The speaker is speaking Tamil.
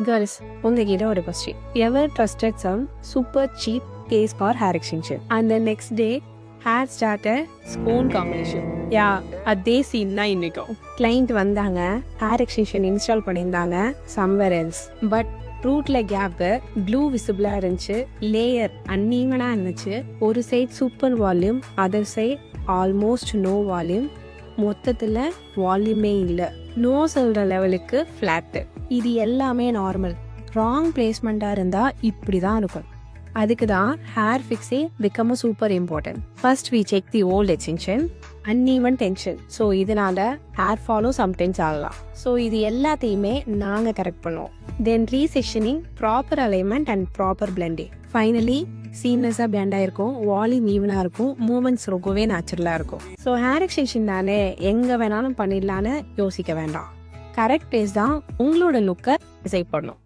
கேர்ள்ஸ், உங்ககிட்ட ஒரு question. Ever trusted some super cheap case for hair extension and the next day hair started spoon combination? Yeah, அதே சீன் தான் இன்னைக்கும். கிளைண்ட் வந்தாங்க, ஹேர் எக்ஸ்டென்ஷன் இன்ஸ்டால் பண்ணியிருந்தாங்க சம்வேர் எல்ஸ். பட் ரூட்ல கேப்பு, க்ளூ விசிபிளா இருந்துச்சு, லேயர் அன்ஈவனா இருந்துச்சு. ஒரு side super volume, other side almost no volume. மொத்தத்தில் வால்யூமே இல்லை. நோ சொல்கிற லெவலுக்கு ஃப்ளாட்டு. இது எல்லாமே நார்மல். ராங் பிளேஸ்மெண்ட்டாக இருந்தால் இப்படி தான் இருக்கும். அதுக்கு தான் ஹேர் ஃபிக்ஸே become super important. First we check the old extension, uneven tension. So இதனால ஹேர் ஃபாலும் சம்டைம்ஸ் ஆகலாம். ஸோ இது எல்லாத்தையுமே நாங்கள் கரெக்ட் பண்ணுவோம். Then resectioning, proper alignment and proper blending. Finally சீம்லெஸ்ஸாக பிளெண்டாக இருக்கும், வால்யூம் ஈவனாக இருக்கும், மூமெண்ட்ஸ் ரொம்பவே நேச்சுரலாக இருக்கும். ஸோ ஹேர் எக்ஸ்டென்ஷன் தானே, எங்கே வேணாலும் பண்ணிடலான்னு யோசிக்க வேண்டாம். கரெக்ட் பிளேஸ் தான் உங்களோட லுக்கை டிசைட் பண்ணும்.